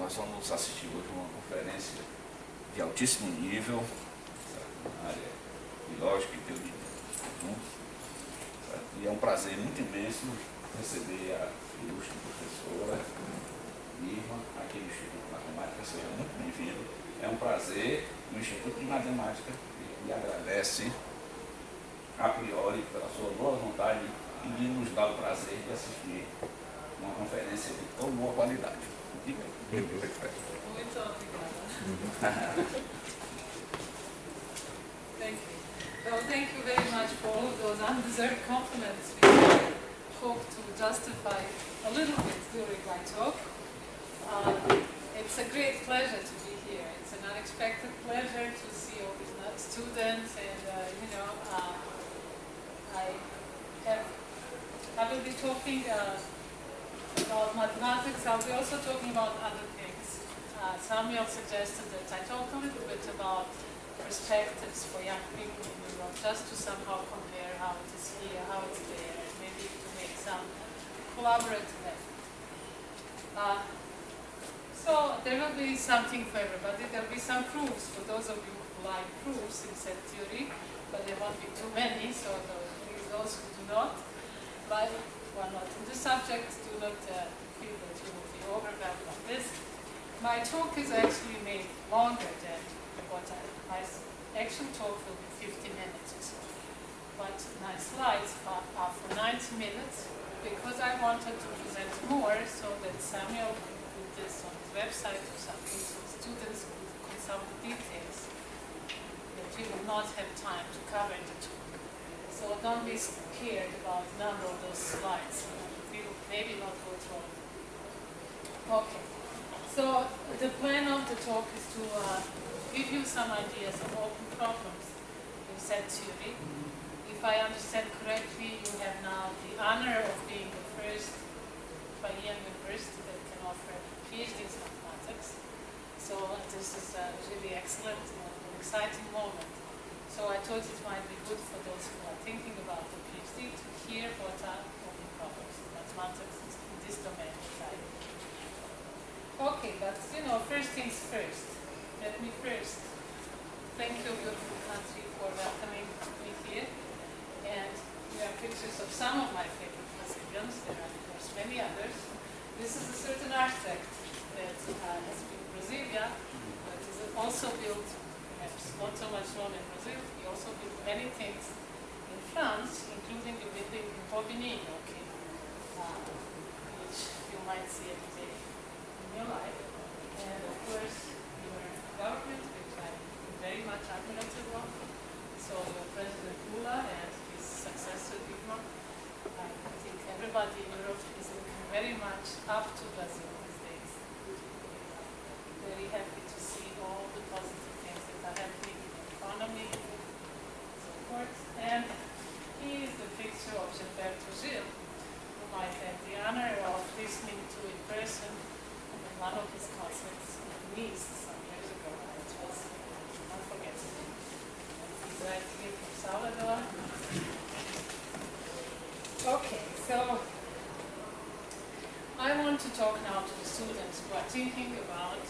Nós vamos assistir hoje uma conferência de altíssimo nível, na área de lógica e teoria. E é um prazer muito imenso receber a ilustre professora Mirna aqui no Instituto de Matemática. Seja muito bem-vindo. É um prazer. O Instituto de Matemática lhe agradece a priori pela sua boa vontade e de nos dar o prazer de assistir uma conferência de tão boa qualidade. Diga aí. Muito obrigada. Thank you. Well, thank you very much for all of those undeserved compliments, which I hope to justify a little bit during my talk. It's a great pleasure to be here. It's an unexpected pleasure to see all these students, and I will be talking about mathematics. I'll be also talking about other things. Samuel suggested that I talk a little bit about perspectives for young people in Europe, just to somehow compare how it is here, how it's there, and maybe to make some collaborative effort. So there will be something for everybody. There will be some proofs for those of you who like proofs in set theory, but there won't be too many, so those who do not, but who are not in the subject, do not feel that you will be overwhelmed by this. My talk is actually made longer than what my actual talk will be 50 minutes or so. But my slides are for 90 minutes because I wanted to present more so that Samuel could put this on his website or something so students could consult the details that we will not have time to cover in the talk. So don't be scared about the number of those slides. We will maybe not go through it. Okay. So the plan of the talk is to give you some ideas of open problems in set theory. If I understand correctly, you have now the honor of being the first Bahia university that can offer PhD in mathematics. So this is really excellent and an exciting moment. So I thought it might be good for those who are thinking about the PhD to hear what are open problems in mathematics in this domain. Okay, but first things first. Let me first thank your beautiful country for welcoming me here. And we have pictures of some of my favorite Brazilians. There are, of course, many others. This is a certain architect that has been Brasilia, but is also built, perhaps not so much known in Brazil. He also built many things in France, including the building in Bobigny, okay, which you might see every day in your life. And of course, your government, which I'm very much admirative of. So your President Lula and his successor Dilma, I think everybody in Europe is looking very much up to Brazil these days. Very happy to see all the positive things that are happening in the economy and so forth. And he is the picture of Gilberto Gil, whom I had the honor of listening to in person in one of his concerts in Nice some years ago. It was unforgettable. He's right here from Salvador. Okay, so I want to talk now to the students who are thinking about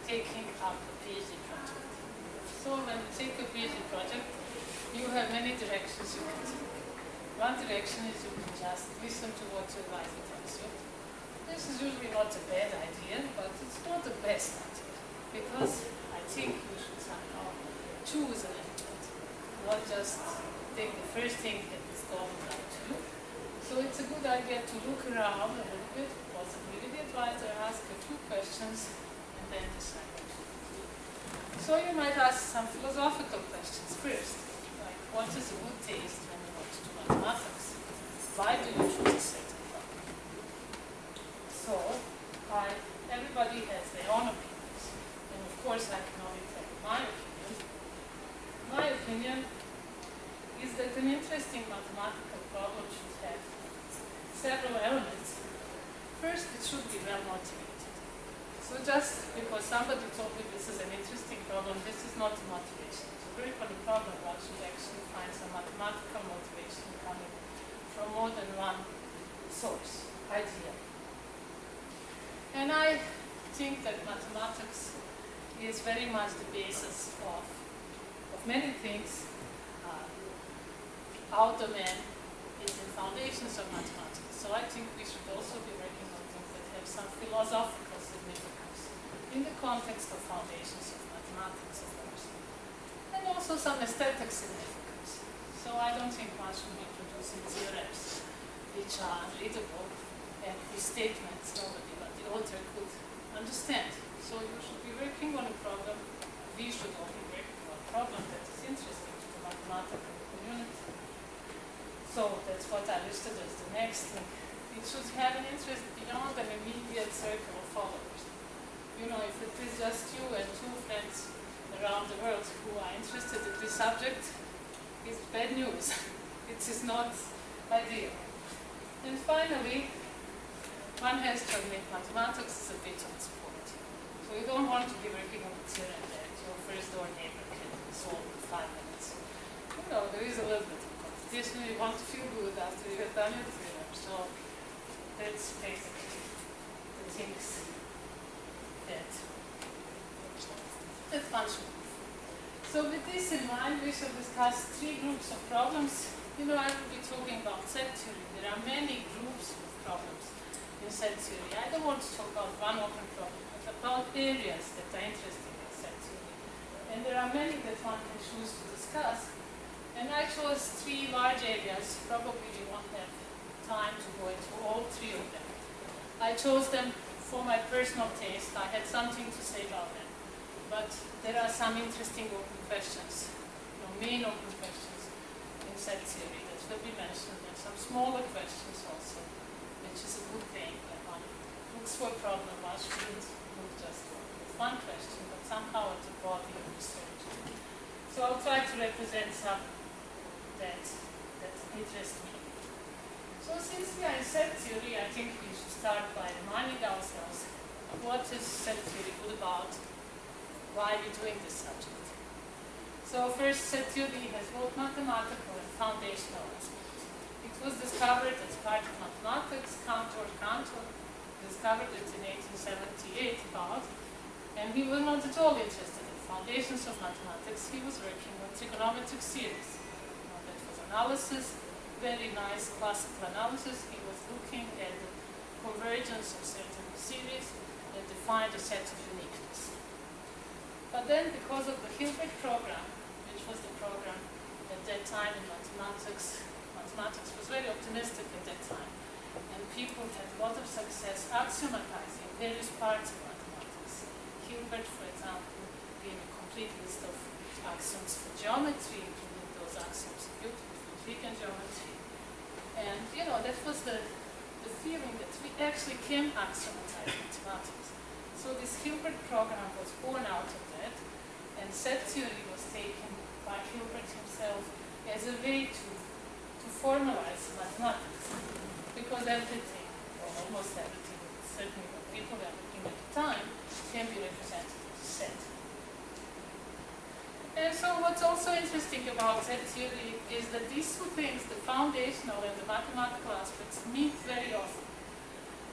taking up a PhD project. So when you take a PhD project, you have many directions you can take. One direction is you can just listen to what your advisor tells you. This is usually not a bad idea, but it's not the best idea, because I think you should somehow choose a little bit, not just take the first thing that is going out to you. So it's a good idea to look around a little bit, possibly with the advisor, ask a few questions, and then decide what to do. So you might ask some philosophical questions first, like what is a good taste when you want to do mathematics? Why do you choose a certain problem? So everybody has their own opinions, and of course I can only tell you my opinion. My opinion is that an interesting mathematical problem should have several elements. First, it should be well motivated. So just because somebody told me this is an interesting problem, this is not a motivation. To work on a problem, one should actually find some mathematical motivation coming from more than one source, idea. And I think that mathematics is very much the basis of many things. Our domain is in foundations of mathematics. So I think we should also be working on things that have some philosophical significance in the context of foundations of mathematics, of course. And also some aesthetic significance. So I don't think one should be producing theorems which are unreadable, and these statements nobody but the author could understand. So you should be working on a problem, we should all be working on a problem that is interesting to the mathematical community. So that's what I listed as the next thing. It should have an interest beyond an immediate circle of followers. You know, if it is just you and two friends around the world who are interested in this subject, it's bad news. It is not ideal. And finally, one has to admit mathematics is a bit on sport. So you don't want to be working on a theorem that your first door neighbor can solve in 5 minutes. You know, there is a little bit of competition. You want to feel good after you have done your theorem. So that's basically the things that one should do. So with this in mind, we shall discuss 3 groups of problems. You know, I will be talking about set theory. There are many groups of problems in set theory. I don't want to talk about one open problem, but about areas that are interesting in set theory. And there are many that one can choose to discuss. And I chose 3 large areas. Probably we won't have time to go into all 3 of them. I chose them for my personal taste. I had something to say about them. But there are some interesting open questions, main open questions in set theory that will be mentioned, and some smaller questions also, which is a good thing. When one looks for a problem, one shouldn't look just with one question, but somehow at the body of research. So I'll try to represent some that interest me. So since we are in set theory, I think we should start by reminding ourselves what is set theory all about, why we're doing this subject. So first, set theory has both mathematical and foundational aspects. It was discovered as part of mathematics. Cantor discovered it in 1878 about, and he was not at all interested in foundations of mathematics. He was working on trigonometric series. That was analysis, very nice classical analysis. He was looking at the convergence of certain series that defined a set of uniqueness. But then, because of the Hilbert program, which was the program at that time in mathematics was very optimistic at that time, and people had a lot of success axiomatizing various parts of mathematics. Hilbert, for example, gave a complete list of axioms for geometry, including those axioms of Euclidean geometry. And, you know, that was the feeling that we actually can axiomatize mathematics. So this Hilbert program was born out of that, and set theory was taken by Hilbert himself as a way to formalize mathematics, because everything, or almost everything, certainly what people were looking at the time, can be represented as a set. And so what's also interesting about set theory is that these 2 things, the foundational and the mathematical aspects, meet very often.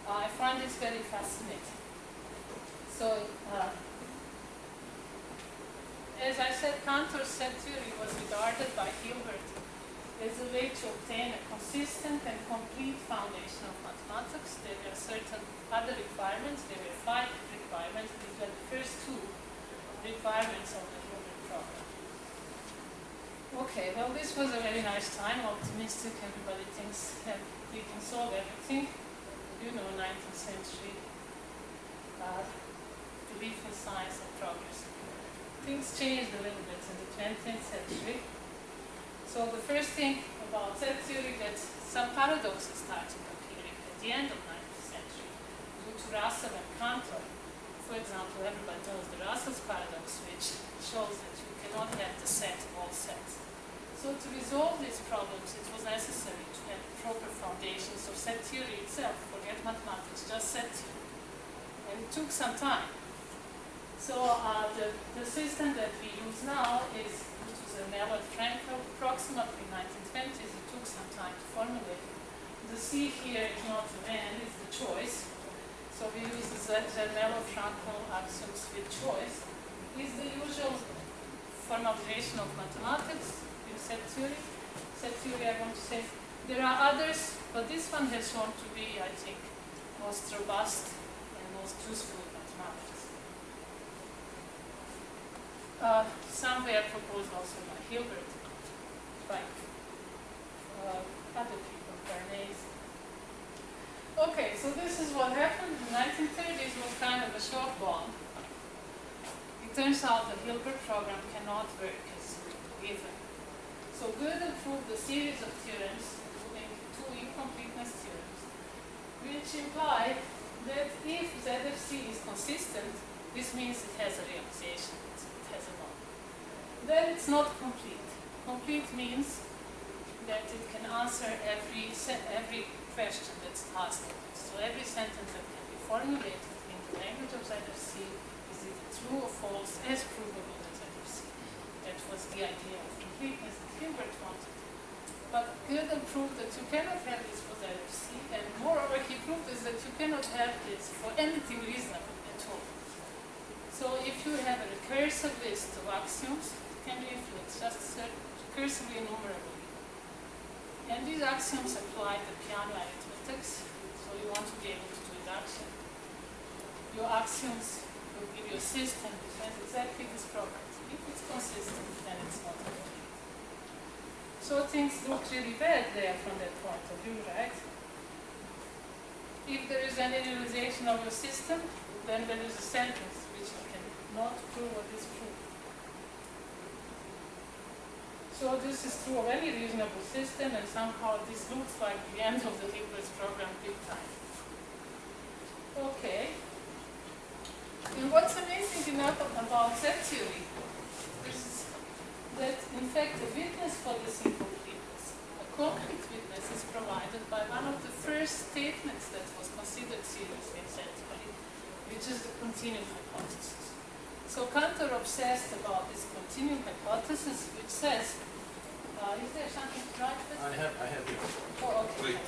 I find this very fascinating. So, as I said, Cantor's set theory was regarded by Hilbert as a way to obtain a consistent and complete foundation of mathematics. There were certain other requirements. There were 5 requirements. These were the first 2 requirements of the Hilbert program. Okay, well, this was a very nice time, optimistic. Everybody thinks that we can solve everything. You know, 19th century. Belief in science and progress. Things changed a little bit in the 20th century. So the first thing about set theory, that some paradoxes started appearing at the end of the 19th century due to Russell and Cantor. For example, everybody knows the Russell's paradox, which shows that you cannot have the set of all sets. So to resolve these problems, it was necessary to have proper foundations of set theory itself. Forget mathematics, just set theory. And it took some time. So the system that we use now is, which was a Mellor Frankel, approximately 1920s. It took some time to formulate. The C here is not the man, it's the choice. So so we use the Zermelo-Fraenkel axioms with choice, is the usual formalization of mathematics in set theory. Set theory, I want to say. There are others, but this one has shown to be, I think, most robust and most useful in mathematics. Some were proposed also by Hilbert, by other people, Bernays. Okay, so this is what happened in the 1930s. Was kind of a shock bomb. It turns out the Hilbert program cannot work as given. So Gödel proved a series of theorems, including two incompleteness theorems, which imply that if ZFC is consistent, this means it has a realization, it has a model. Then it's not complete. Complete means that it can answer every question that's asked. So every sentence that can be formulated in the language of ZFC is either true or false, as provable as ZFC. That was the idea of completeness that Hilbert wanted. But Gödel proved that you cannot have this for ZFC, and moreover he proved is that you cannot have this for anything reasonable at all. So if you have a recursive list of axioms, it can be infinite, just recursively enumerable. And these axioms apply to piano arithmetics, so you want to be able to do reduction. Your axioms will give you a system which has exactly this property. If it's consistent, then it's not complete. So things look really bad there from that point of view, right? If there is any realization of a system, then there is a sentence which you cannot prove or disprove. So this is true of any reasonable system, and somehow this looks like the end of the Hilbert's program big time. Okay. And what's amazing enough about Z theory is that, in fact, a witness for this incompleteness, a concrete witness, is provided by one of the first statements that was considered seriously in Z theory, which is the continuum hypothesis. So Cantor obsessed about this continuum hypothesis, which says, is there something to write with? I have it. Oh, okay. Wait.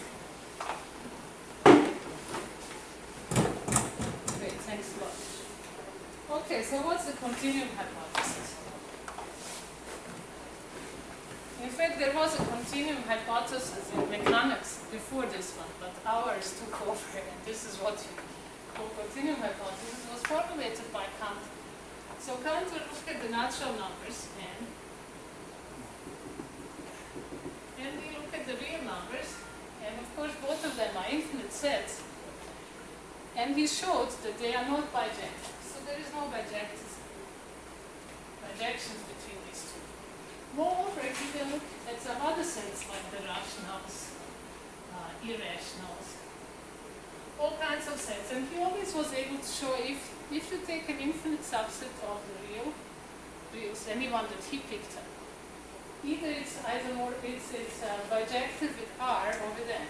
Great, thanks a lot. Okay, so what's the continuum hypothesis? In fact, there was a continuum hypothesis in mechanics before this one, but ours took over, and this is what you call continuum hypothesis. It was formulated by Cantor. So Cantor looked at the natural numbers, and we look at the real numbers, and of course both of them are infinite sets, and he showed that they are not bijective. So there is no bijections between these two. Moreover, you can look at some other sets like the rationals, irrationals, all kinds of sets, and he always was able to show if you take an infinite subset of the reals, any one that he picked up, either it's bijective with R or with N.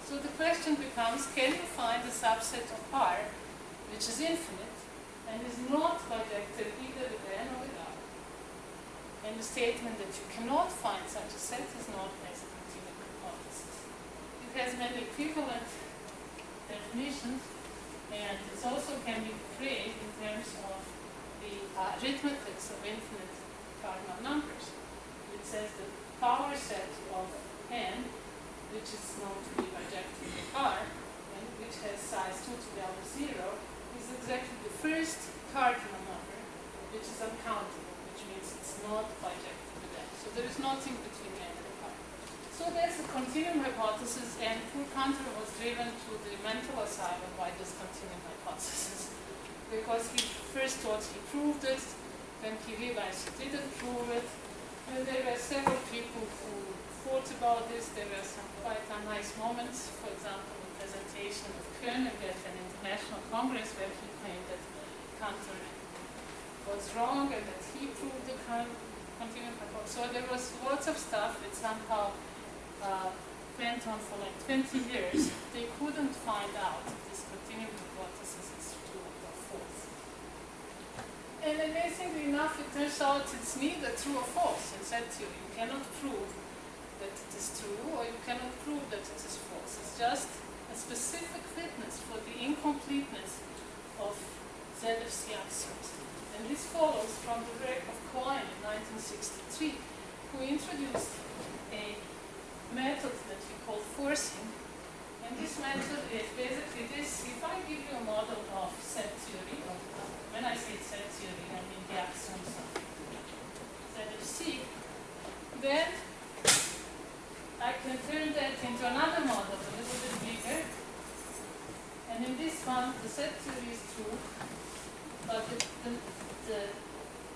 So the question becomes, can you find a subset of R which is infinite and is not bijective either with N or with R? And the statement that you cannot find such a set is not based on continuum hypothesis. It has many equivalent definitions, and it also can be phrased in terms of the arithmetics of infinite cardinal numbers. It says the power set of n, which is known to be bijective with R, and which has size 2 to the power 0, is exactly the first cardinal number, which is uncountable, which means it's not bijective with n. So there is nothing between n and R. So there's a continuum hypothesis, and poor Cantor was driven to the mental asylum by this continuum hypothesis, because he first thought he proved it, then he realized he didn't prove it, and there were several people who thought about this. There were some quite nice moments, for example, the presentation of Koenig at an international congress where he claimed that Cantor was wrong and that he proved the continuum hypothesis. So there was lots of stuff that somehow went on for like 20 years. They couldn't find out if this continuum hypothesis is true or false. And amazingly enough, it turns out it's neither true or false in set theory. You cannot prove that it is true, or you cannot prove that it is false. It's just a specific witness for the incompleteness of ZFC axioms. And this follows from the work of Cohen in 1963, who introduced a method that we call forcing. And this method is basically this: if I give you a model of set theory, when I say set theory, I mean the axioms of ZFC, then I can turn that into another model, a little bit bigger. And in this one, the set theory is true, but the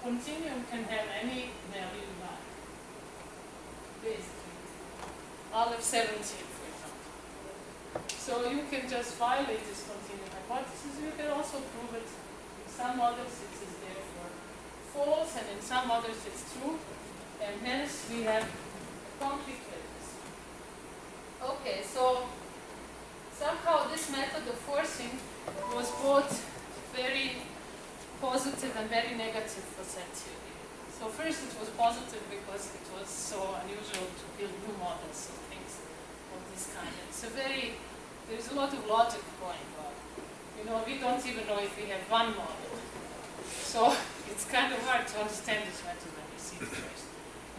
continuum can have any value you like, basically. All of 17, for example. So you can just violate this continuum hypothesis. You can also prove it. In some models it is therefore false, and in some others it's true. And hence we have complicators. Okay, so somehow this method of forcing was both very positive and very negative for set theory. So first it was positive because it was so unusual to build new models of things of this kind. There's a lot of logic going on. You know, we don't even know if we have one model. So it's kind of hard to understand this method when we see it first.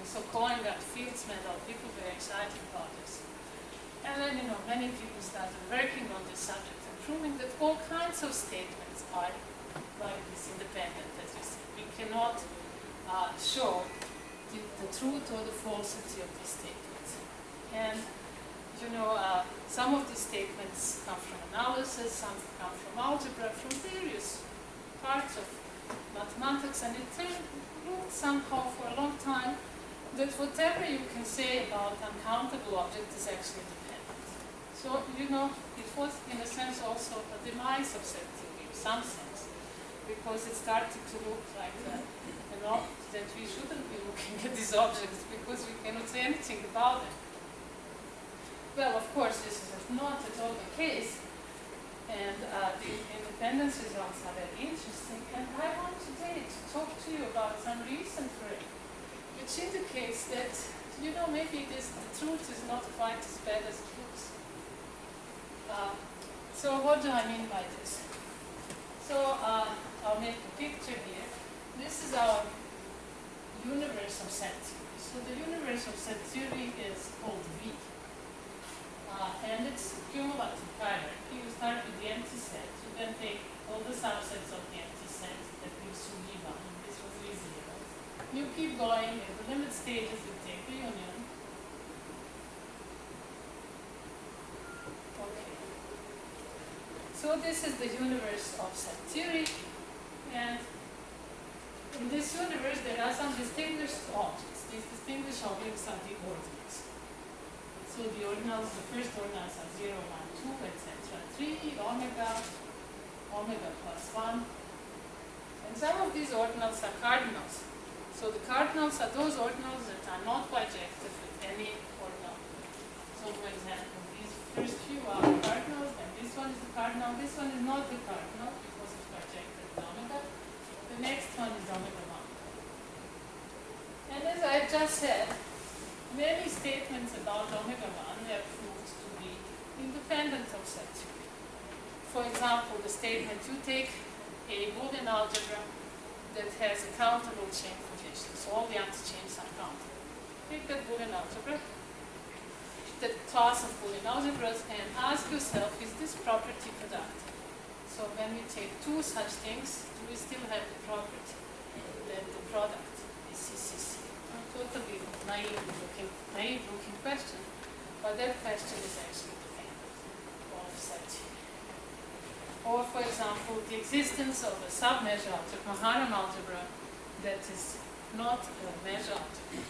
And so Cohen got Fields medal, people were excited about this. And then, you know, many people started working on this subject and proving that all kinds of statements are like this, independent, as you see. We cannot show the truth or the falsity of these statements. And, you know, some of these statements come from analysis, some come from algebra, from various parts of mathematics, and it turned somehow for a long time that whatever you can say about uncountable objects is actually dependent. So, you know, it was in a sense also a demise of set theory, in some sense, because it started to look like that, you know, that we shouldn't be looking at these objects because we cannot say anything about them. Well, of course, this is not at all the case, and the independence results are very interesting, and I want today to talk to you about some recent work which indicates that, you know, maybe the truth is not quite as bad as it looks. So what do I mean by this? So I'll make a picture here. This is our universe of set theory. So the universe of set theory is called V. And it's cumulative hierarchy. You start with the empty set. You then take all the subsets of the empty set that gives you V1. This was V0. You keep going. At the limit stages, you take the union. Okay. So this is the universe of set theory. And in this universe, there are some distinguished objects. These distinguished objects are the ordinals. So the ordinals, the first ordinals are 0, 1, 2, etc. 3, omega, omega plus 1. And some of these ordinals are cardinals. So the cardinals are those ordinals that are not bijective with any ordinal. So for example, these first few are cardinals, and this one is the cardinal. This one is not the cardinal because it's bijective with omega. The next one is omega 1. And as I just said, many statements about omega 1 are proved to be independent of set theory. For example, the statement, you take a Boolean algebra that has a countable chain condition, so all the anti-chains are countable. Take that Boolean algebra, the class of Boolean algebras, and ask yourself, is this property productive? So when we take two such things, do we still have the property that the product is CCC? Totally naive looking question, but that question is actually dependent of set theory. Or for example, the existence of a submeasure algebra, Harem algebra, that is not a measure algebra,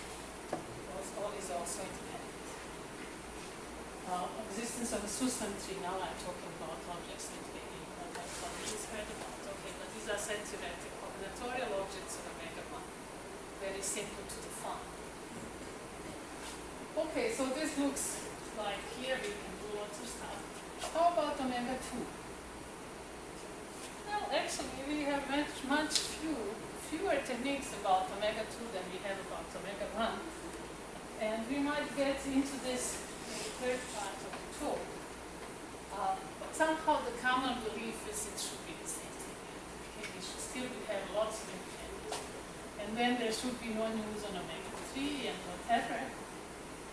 is also independent. Existence of a Sussman tree, now I'm talking about objects that maybe not everybody has heard about. Okay, but these are set theoretic combinatorial objects of omega 1. Very simple to define. Okay, so this looks like here we can do lots of stuff. How about omega 2? Well, actually, we have much fewer techniques about omega 2 than we have about omega 1. And we might get into this in the third part of the talk. But somehow the common belief is it should be the same thing. Okay, we should still have lots of independence. And then there should be no news on omega 3 and whatever.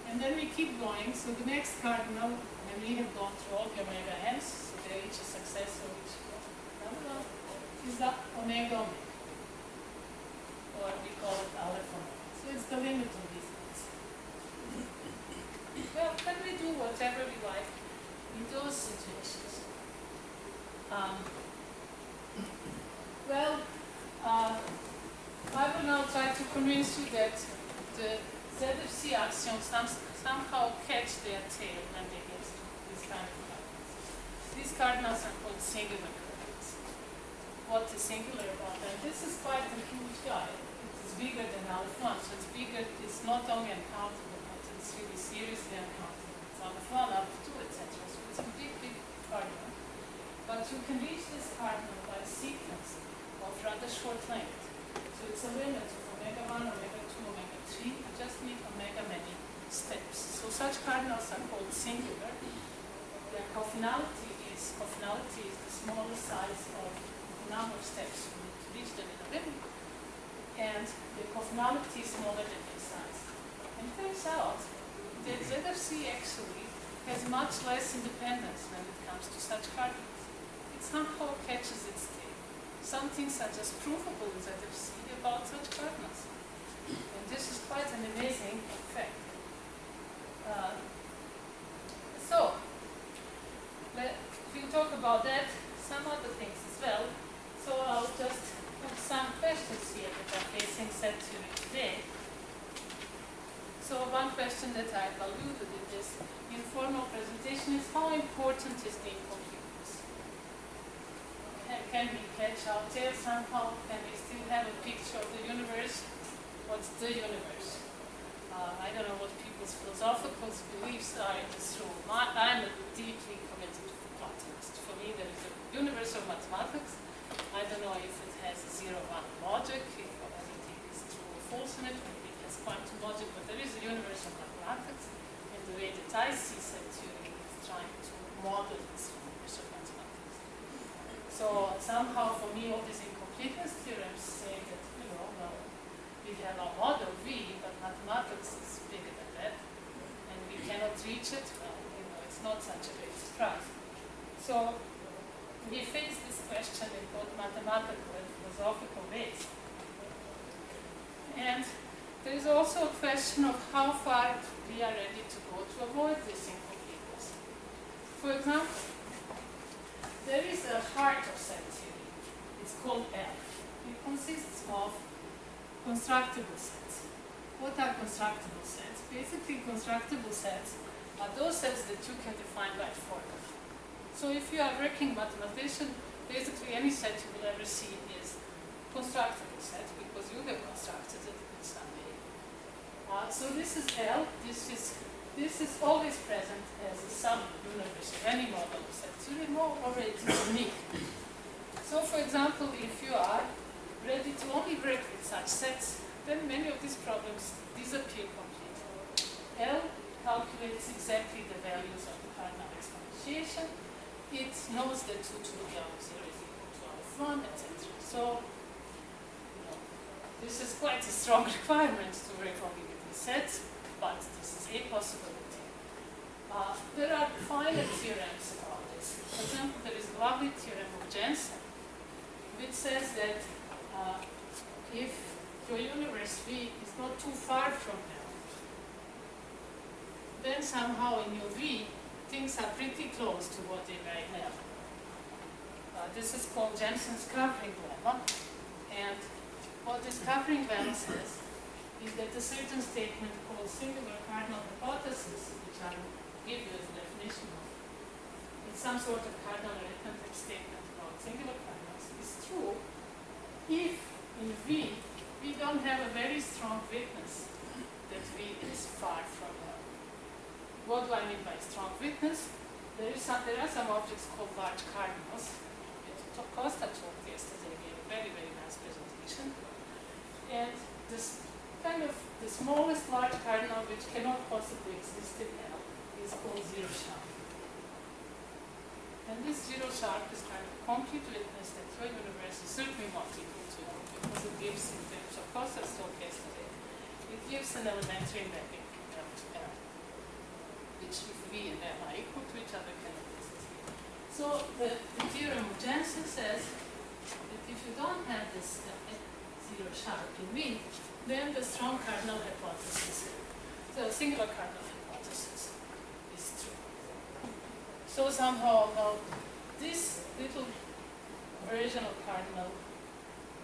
And then we keep going. So the next cardinal, when we have gone through all the omega n's, so they reach a successor which is the omega omega. Or we call it aleph omega. So it's the limit of these things. Well, can we do whatever we like in those situations? I will now try to convince you that the ZFC axioms somehow catch their tail when they get to this kind of cardinals. These cardinals are called singular cardinals. What is singular about them? This is quite a huge guy. It is bigger than aleph 1, so it's bigger. It's not only uncountable, but it's really seriously uncountable. It's aleph 1, aleph 2, etc. So it's a big, big cardinal. But you can reach this cardinal by a sequence of rather short length. So it's a limit of omega 1, omega 2, omega 3. You just need omega many steps. So such cardinals are called singular. Their coffinality is the smaller size of the number of steps you need to reach them in a limit. And the coffinality is smaller than their size. And it turns out that ZFC actually has much less independence when it comes to such cardinals. It somehow catches its tail. Some things are just provable in ZFC about such cardinals. And this is quite an amazing effect. We'll talk about that, some other things as well. So I'll just put some questions here that are facing set theory today. So one question that I've alluded in this informal presentation is how important is the incompleteness? Can we catch out there somehow? Can we still have a picture of the universe? What's the universe? I don't know what people's philosophical beliefs are in this room. I'm a deeply committed Platonist. For me, there is a universe of mathematics. I don't know if it has 0-1 logic, if everything is true or false in it, maybe it has quantum logic, but there is a universe of mathematics, and the way that I see set theory is trying to model this universe of mathematics. So somehow, for me, all these incompleteness theorems say that, well, we have our model V, but mathematics is bigger than that, and we cannot reach it. Well, it's not such a big surprise. So we face this question in both mathematical and philosophical ways. And there is also a question of how far we are ready to go to avoid this incompleteness. For example, there is a heart of set theory. It's called L. It consists of constructible sets. What are constructible sets? Basically, constructible sets are those sets that you can define by formula. So if you are a working mathematician, basically any set you will ever see is constructible set because you have constructed it in some way. So this is L. This is always present as a sub-universe of any model of sets. You know already it's unique. So for example, if you are ready to only work with such sets, then many of these problems disappear completely. L calculates exactly the values of the cardinal exponentiation. It knows that 2 to the power of 0 is equal to aleph 1, etc. So, this is quite a strong requirement to work only with these sets, but this is a possibility. There are finer theorems about this. For example, there is a lovely theorem of Jensen, which says that if your universe V is not too far from L, then somehow in your V, things are pretty close to what they were in L. This is called Jensen's covering lemma, and what this covering lemma says is that a certain statement called singular cardinal hypothesis, which I will give you as a definition of, it's some sort of cardinal arithmetic statement about singular cardinals, is true if in V we don't have a very strong witness that V is far from L. What do I mean by strong witness? There are some objects called large cardinals. Costa talked yesterday, gave a very, very nice presentation. And this kind of the smallest large cardinal which cannot possibly exist in L is called zero shell. And this zero sharp is kind of concrete witness that your universe is certainly not equal to 1, because it gives, in terms of Costa's stochastic, it gives an elementary mapping from L to L, which if V and M are equal to each other cannot exist. So the theorem of Jensen says that if you don't have this zero sharp in V, then the strong cardinal hypothesis, the singular cardinal hypothesis, is true. So somehow, now, this little version of cardinal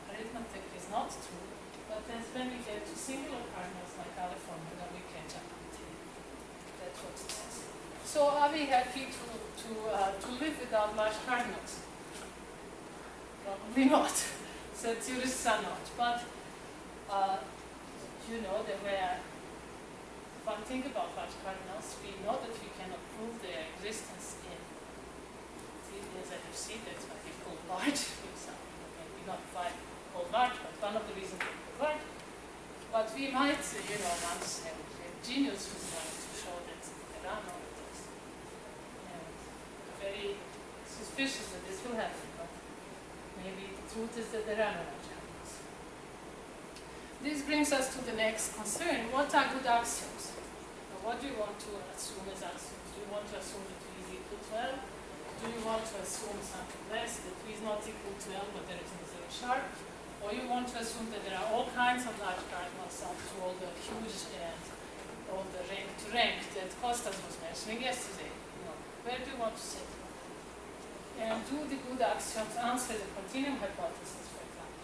arithmetic is not true, but then when we get to singular cardinals like our formula, we catch up with it. That's what it says. So are we happy to live without large cardinals? Probably not. So theorists are not. But you know that one thing about large cardinals, we know that we cannot prove their existence in ZFC, that's why they call large, for example. Maybe not quite called large, but one of the reasons they call large. But we might, once have genius who's going to show that there are no others. And very suspicious that this will happen, but maybe the truth is that there are no large cardinals. This brings us to the next concern. What are good axioms? What do you want to assume as axioms? Do you want to assume that V is equal to L? Do you want to assume something less, that V is not equal to L, but there is no zero sharp? Or you want to assume that there are all kinds of large cardinals up to all the huge and all the rank to rank that Kostas was mentioning yesterday? Where do you want to sit? And do the good axioms answer the continuum hypothesis, for example?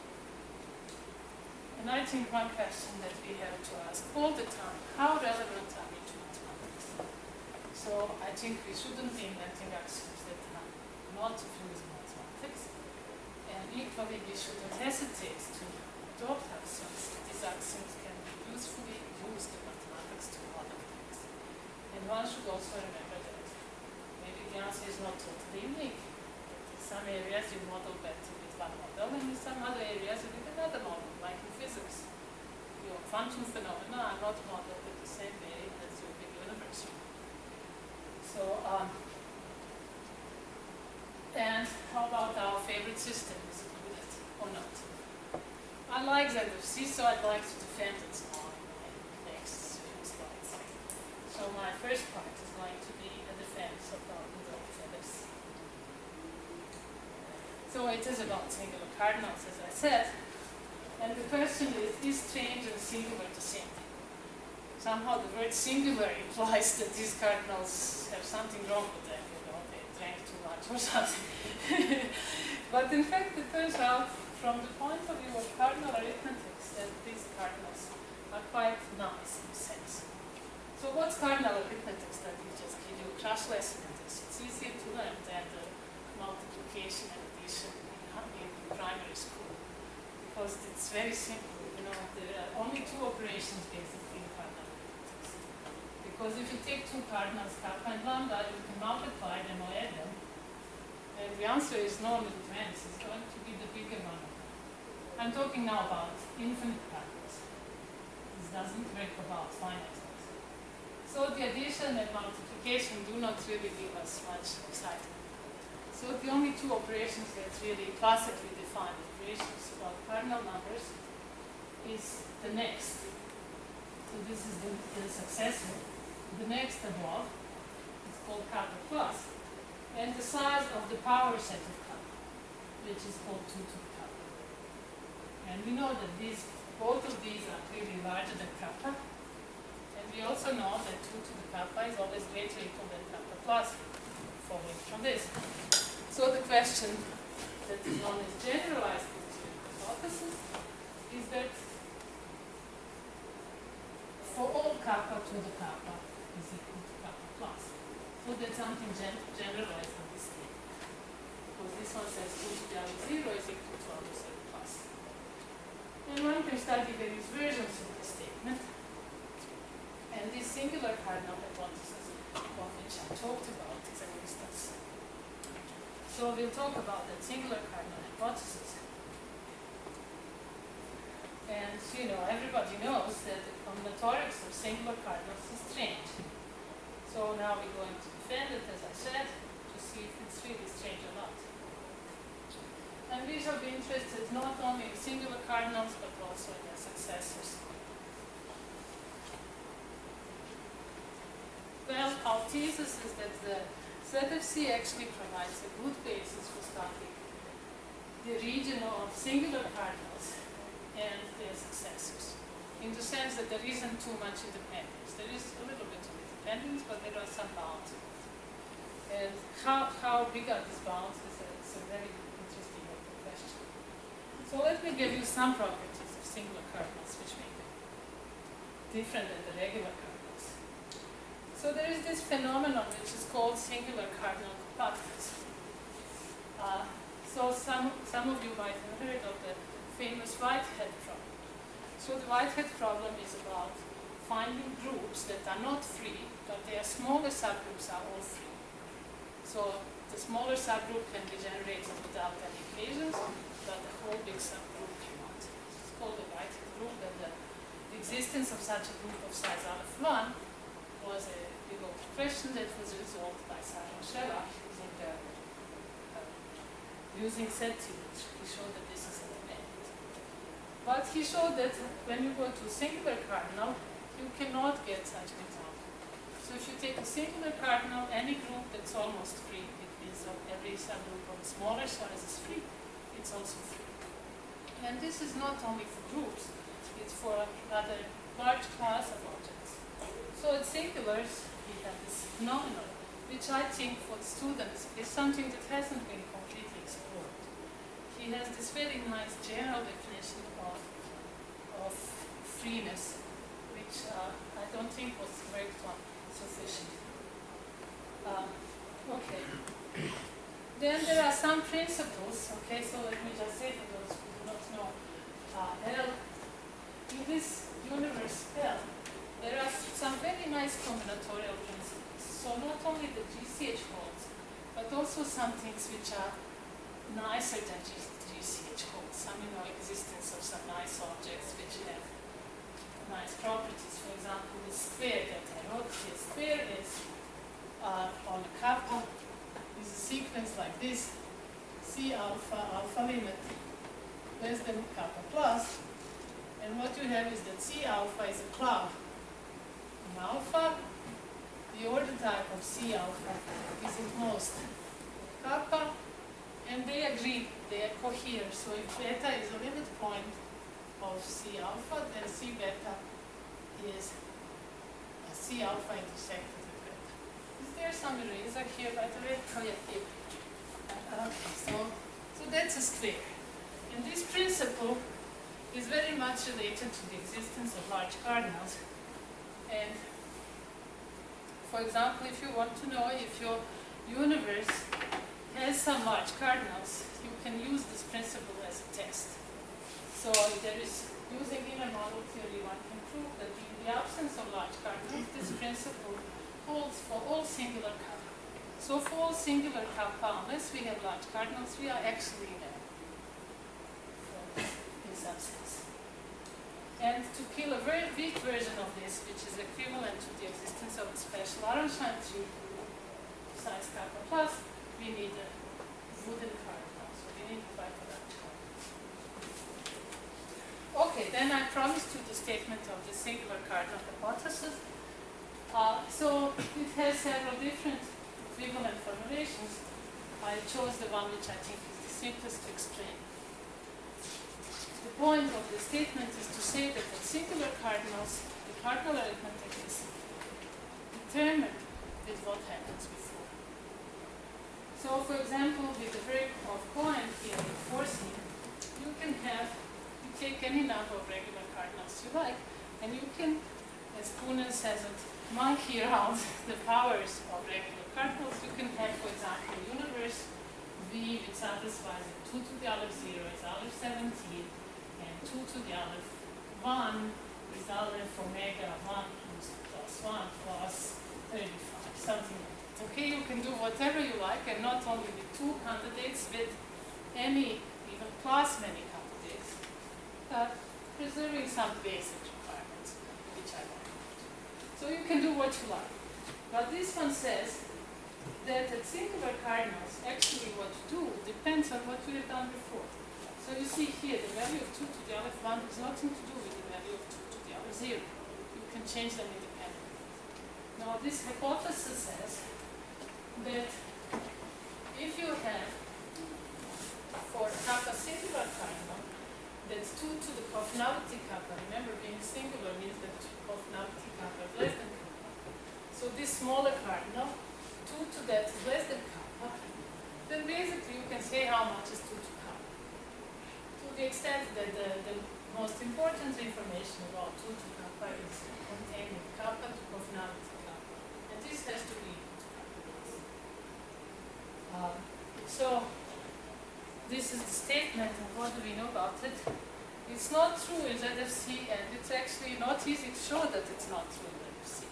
And I think one question that we have to ask all the time, how relevant are we to mathematics? So I think we shouldn't be inventing axioms that are not of use in mathematics. And equally, we shouldn't hesitate to adopt axioms. These axioms can be usefully used in mathematics to model things. And one should also remember that maybe the answer is not totally unique. In some areas you model better with one model, and in some other areas you with another model, like in physics. Your quantum phenomena are not modeled in the same way as your big universe. So, and how about our favorite system? Is it good or not? I like ZFC, so I'd like to defend it more in my next few slides. So my first part is going to be a defense of our good old ZFC. So it is about singular cardinals, as I said. And the question is strange and singular the same thing? Somehow the word singular implies that these cardinals have something wrong with them, they drank too much or something. But in fact, it turns out, from the point of view of cardinal arithmetics, that these cardinals are quite nice in a sense. So what's cardinal arithmetics? That we just give you a crash lesson in this. It's easier to learn than the multiplication and addition in primary school, because it's very simple. There are only two operations basically in cardinal arithmetics. Because if you take two cardinals, kappa and lambda, you can multiply them or add them, and the answer is no little ends. It's going to be the bigger one of them. I'm talking now about infinite cardinals. This doesn't work about finite ones. So the addition and multiplication do not really give us much excitement. So the only two operations that really classically defined operations about cardinal numbers is the next. So this is the successor. The next above is called kappa plus. And the size of the power set of kappa, which is called 2 to the kappa. And we know that both of these are clearly larger than kappa. And we also know that 2 to the kappa is always greater or equal than kappa plus, following from this. So the question that is known as generalized hypothesis is that for all kappa to the kappa is equal to kappa plus. So that's something generalized in this thing. Because this one says 2 to the other 0 is equal to other 0 plus. And one can study various versions of this statement. And this singular cardinal hypothesis, of which I talked about, is an instance. So we'll talk about that singular cardinal hypothesis. And everybody knows that the combinatorics of singular cardinals is strange. So now we're going to defend it, as I said. to see if it's really strange or not. And we shall be interested not only in singular cardinals, but also in their successors. Well, our thesis is that the ZFC actually provides a good basis for studying the region of singular cardinals and their successors, in the sense that there isn't too much independence. There is a little bit of independence, but there are some bounds. And how big are these bounds is a very interesting question. So let me give you some properties of singular cardinals which make them different than the regular cardinals. So there is this phenomenon which is called singular cardinal compactness. So some of you might have heard of the famous Whitehead problem. So the Whitehead problem is about finding groups that are not free, but their smaller subgroups are all free. So the smaller subgroup can be generated without any equations, but the whole big subgroup cannot. It's called the Whitehead group, and the existence of such a group of size R(1) was a big old question that was resolved by Simon Scheller using SETI, which he showed that this is independent. But he showed that when you go to a singular cardinal, you cannot get such an example. So if you take a singular cardinal, any group that's almost free, it means of every subgroup of smaller size is free, it's also free. And this is not only for groups, it's for a rather large class of objects. So at singulars, we have this phenomenon, which I think for the students is something that hasn't been completely explored. He has this very nice general definition of freeness, which I don't think was worked on sufficient. Okay. Then there are some principles. Okay, so let me just say for those who do not know, L, in this universe L, there are some very nice combinatorial principles. So not only the GCH holds, but also some things which are nicer than GCH holds. I mean, the existence of some nice objects which have nice properties. For example, the square that I wrote here. Square is on a kappa is a sequence like this: C alpha, alpha limit less than kappa plus, and what you have is that C alpha is a cloud in alpha. The order type of C alpha is enclosed kappa, and they agree, they are cohere. So if beta is a limit point of C alpha, then C beta is a C alpha intersected with beta. Is there some eraser here, by the way? Oh yeah, here. Okay, so that's a square. And this principle is very much related to the existence of large cardinals. And for example, if you want to know if your universe has some large cardinals, you can use this principle as a test. So there is, using inner model theory, one can prove that in the absence of large cardinals, this principle holds for all singular kappa. So for all singular kappa, unless we have large cardinals, we are actually in this absence. And to kill a very weak version of this, which is equivalent to the existence of a special Arnstein tree size kappa plus, we need a wooden cardinal. So we need to find a large cardinal. Okay, then I promised you the statement of the singular cardinal hypothesis. So it has several different equivalent formulations. I chose the one which I think is the simplest to explain. The point of the statement is to say that at singular cardinals, the cardinal arithmetic is determined with what happens before. So, for example, with the verb of Cohen here in forcing, you can have, you take any number of regular cardinals you like, and you can, as Poonen says it, monkey around the powers of regular cardinals. You can have, for example, a universe V which satisfies that 2 to the aleph 0 is aleph 17, and 2 to the aleph 1 is aleph omega 1 plus 1 plus 35, something like that. Okay, you can do whatever you like, and not only with two candidates, with any, even plus many candidates, preserving some basic requirements, which I want. So you can do what you like. But this one says that at singular cardinals, actually what you do depends on what we have done before. So you see here, the value of 2 to the alpha 1 has nothing to do with the value of 2 to the alpha 0. You can change them independently. Now this hypothesis says that if you have, for kappa singular cardinal, that's 2 to the coffinality kappa. Remember, being singular means that coffinality kappa is less than kappa. So this smaller cardinal, 2 to that is less than kappa, then basically you can say how much is 2 to kappa. To the extent that the most important information about 2 to kappa is contained in kappa to coffinality kappa. And this has to be equal to kappa. So this is the statement, and what do we know about it? It's not true in ZFC, and it's actually not easy to show that it's not true in ZFC.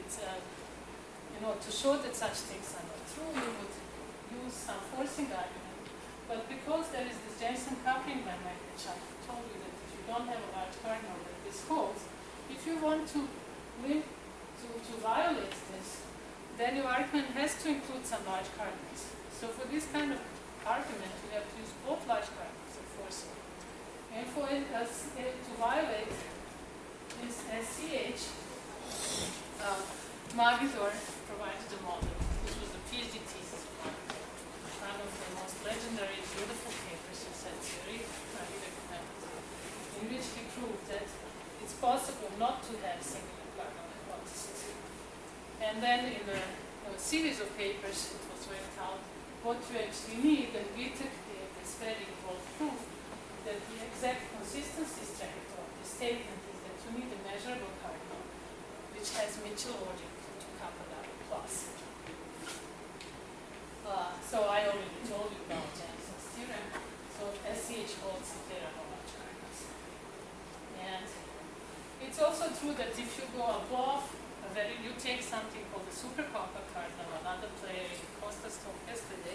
It's, to show that such things are not true, you would use some forcing argument. But because there is this Jensen coupling lemma, which I told you that if you don't have a large cardinal that this holds, if you want to violate this, then your argument has to include some large cardinals. So for this kind of argument, we have to use both large cardinals and forcing. And for it to violate this SCH, Magidor provided a model. This was the PhD thesis of Magidor. One of the most legendary, beautiful papers in set theory, I recommend it, in which he proved that it's possible not to have singular cardinal hypothesis. And then in a series of papers, it was worked out what you actually need, and we took this very bold proof that the exact consistency structure of the statement is that you need a measurable cardinal which has Mitchell order to kappa double plus. So I already told you about Jensen's theorem. So SCH holds if there are no large cardinals. And it's also true that if you go above you take something called the supercompact cardinal, another player in Costa's talk yesterday,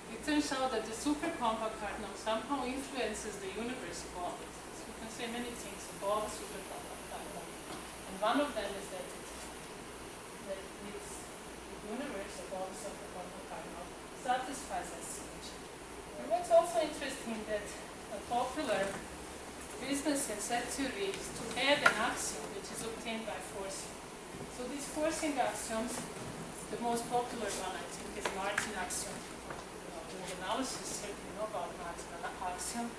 it turns out that the supercompact cardinal somehow influences the universe above it. So you can say many things above a supercompact cardinal. And one of them is that the universe above a supercompact cardinal satisfies SCH. And what's also interesting that a popular business in set theory is to add an axiom which is obtained by forcing. So these forcing axioms, the most popular one I think is Martin axiom. In analysis, you know about Martin axiom.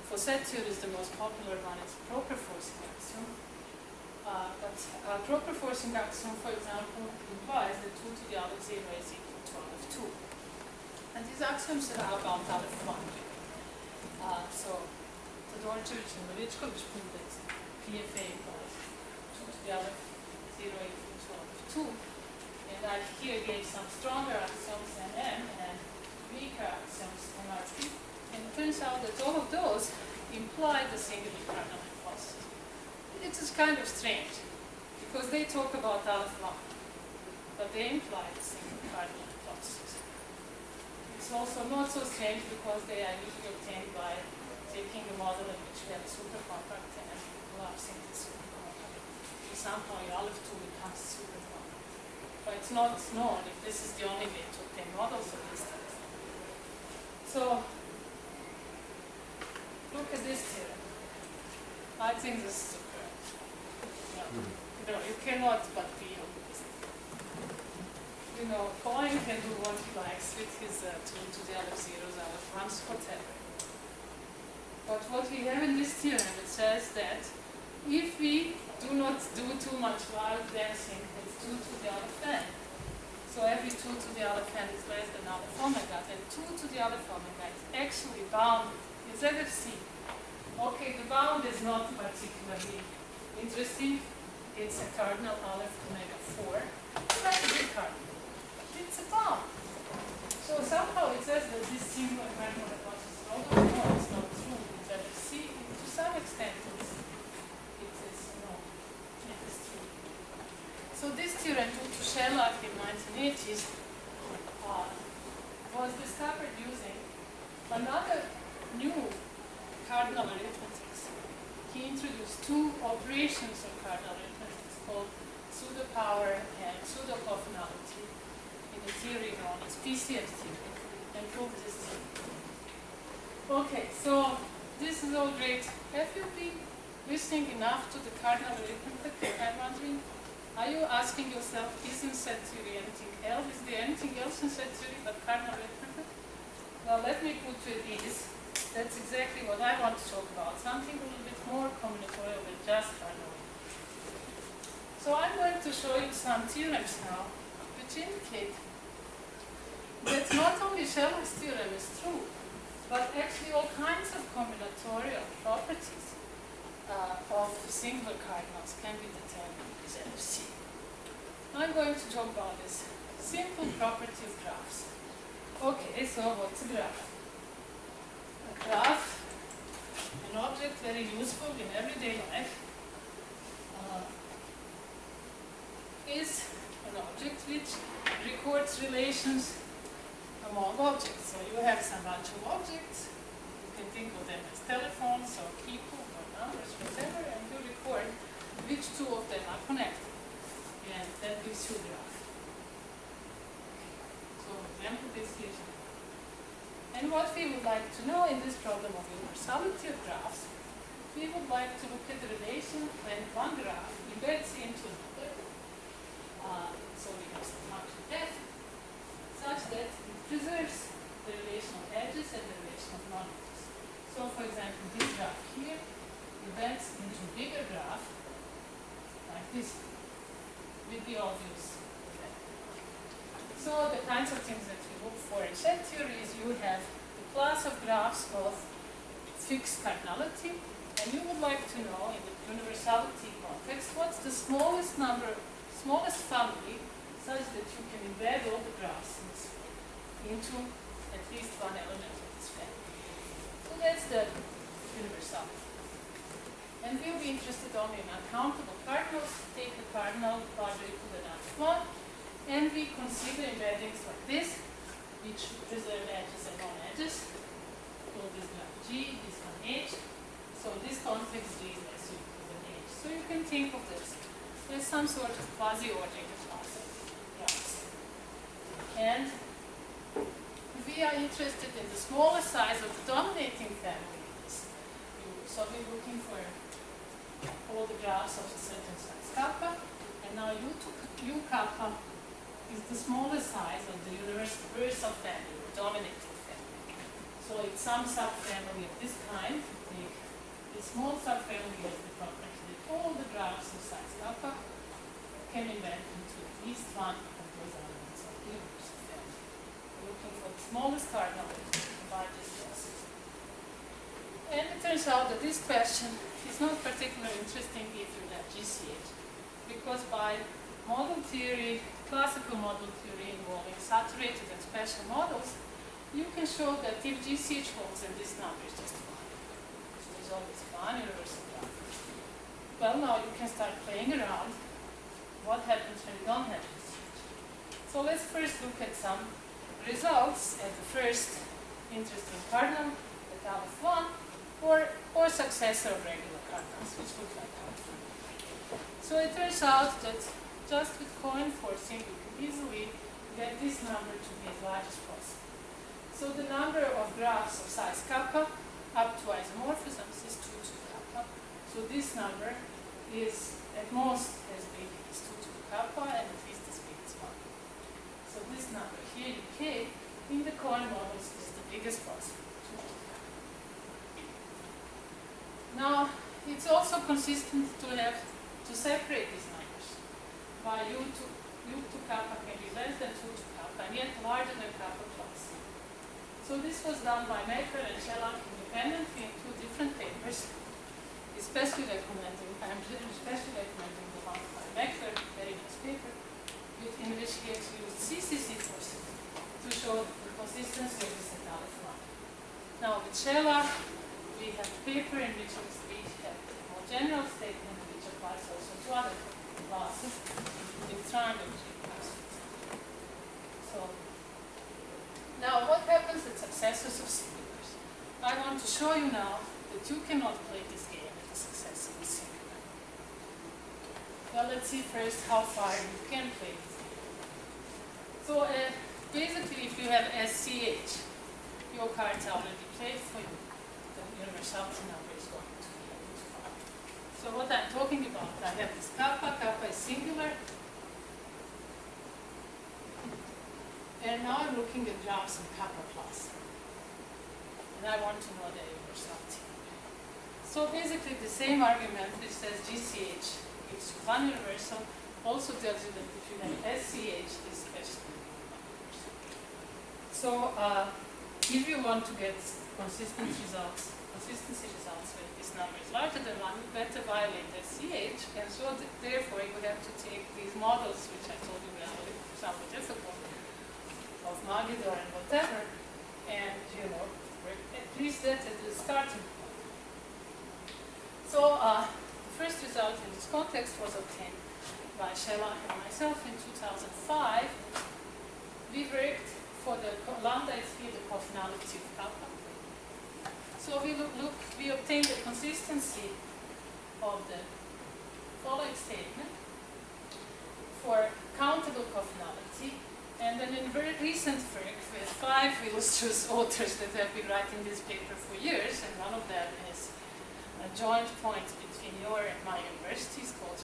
For set theory, the most popular one is proper forcing axiom. But proper forcing axiom, for example, implies that 2 to the alpha 0 is equal to alpha 2. And these axioms are about alpha 1. So Todorčević and Veličković proved that PFA implies 2 to the alpha 0 equal to alpha 2. And I here gave some stronger axioms M and weaker axioms MRT. And it turns out that all of those imply the singular cardinal hypothesis. It is kind of strange, because they talk about alpha 1, but they imply the singular cardinal hypothesis. It's also not so strange because they are usually obtained by taking a model in which we have a supercompact and collapsing the supercompact. Somehow your alpha 2 becomes supercompact. But it's not known if this is the only way to obtain models of this type. So look at this theorem. I think this is correct. You cannot but be optimistic. Coin can do what he likes with his 2 to the alpha 0s, alpha 1s, whatever. But what we have in this theorem, it says that if we do not do too much wild dancing, it's 2 to the alpha n. So every 2 to the alpha n is less than alpha omega, then 2 to the alpha omega is actually bounded in ZFC. Okay, the bound is not particularly interesting. It's a cardinal alpha omega 4. That's a big cardinal. It's a bound. So somehow it says that this singular cardinal hypothesis, although no, it's not true in ZFC, to some extent it is true. So this theorem due to Sherlock in 1980s was discovered using another new cardinal arithmetics. He introduced two operations of cardinal arithmetics called pseudo-power and pseudo-coffinality. in the theory known as PCF theory and prove this theory. Okay, so this is all great. Have you been listening enough to the cardinal arithmetic? I'm wondering, are you asking yourself, is in set theory anything else? Is there anything else in set theory but cardinal arithmetic? Well, let me put to it ease. That's exactly what I want to talk about. Something a little bit more combinatorial than just cardinal arithmetic. So I'm going to show you some theorems now, which indicate that not only Sherlock's theorem is true, but actually all kinds of combinatorial properties of singular cardinals can be determined with NFC. I'm going to talk about this simple property of graphs. Okay, so what's a graph? A graph, an object very useful in everyday life, is an object which records relations among objects. So you have some bunch of objects, you can think of them as telephones or people or numbers, whatever, and you record which two of them are connected. And that gives you a graph. So example, this gives you. And what we would like to know in this problem of universality of graphs, we would like to look at the relation when one graph embeds into another. So we have some function f, such that it preserves the relation of edges and the relation of non-edges. So for example, this graph here embeds into a bigger graph, like this, with the obvious effect. So the kinds of things that we look for in set theory is you have a class of graphs of fixed cardinality, and you would like to know in the universality context what's the smallest family such that you can embed all the graphs into at least one element of this family. So that's the universality. And we'll be interested only in uncountable cardinals. Take a cardinal larger equal than -1, and we consider embeddings like this, which preserve edges and non-edges. Call this graph G, this one H. So in this context, G is less or equal than H. So you can think of this as some sort of quasi-ordered class of graphs. And we are interested in the smaller size of the dominating family. So we're looking for all the graphs of a certain size kappa, and now U kappa is the smallest size of the universal family, the dominating family. So it's some subfamily of this kind. Take a small subfamily has the property that all the graphs of size kappa can embed into at least one of those elements of the universal family. We're looking for the smallest cardinal with the largest losses. And it turns out that this question is not particularly interesting if you have GCH, because by model theory, classical model theory involving saturated and special models, you can show that if GCH holds, then this number is just 1. So there's always one universal graph. Well, now you can start playing around. What happens when you don't have GCH? So let's first look at some results at the first interesting cardinal, the alpha 1, or successor of regular cardinals, which look like alpha. So it turns out that just with coin forcing, you can easily get this number to be as large as possible. So the number of graphs of size kappa up to isomorphisms is 2 to kappa. So this number is at most as big as 2 to kappa and at least as big as 1. So this number here, UK, in the coin models is the biggest possible. Now, it's also consistent to separate these numbers. By U to kappa can be less than 2 to kappa and yet larger than kappa plus. So this was done by Meckler and Sherlock independently in 2 different papers. I'm especially recommending the one by Meckler, very nice paper, in which he actually used CCC forcing to show the consistency of this alpha 1. Now with Sherlock, we have a paper in which we have a more general statement which applies also to other classes, including triangle classes. So now what happens at successors of singulars? I want to show you now that you cannot play this game at a successor of singular. Well, let's see first how far you can play this game. So basically, if you have SCH, your cards are already played for you. The universality number is going to be Ufba. So what I'm talking about, I have this kappa. Kappa is singular. And now I'm looking at graphs in kappa plus. And I want to know the universality. So basically the same argument which says GCH gives you one universal also tells you that if you have SCH, this question will be one universal. So if you want to get consistency results when this number is larger than 1, you better violate SCH, and so therefore you have to take these models, which I told you were somewhat difficult, of Magidor and whatever, and at least that is the starting point. So the first result in this context was obtained by Shella and myself in 2005. We worked for the lambda is here the cofinality of kappa. So we obtained the consistency of the following statement for countable cofinality. And then in very recent work with 5 illustrious authors that have been writing this paper for years, and one of them is a joint point between your and my universities called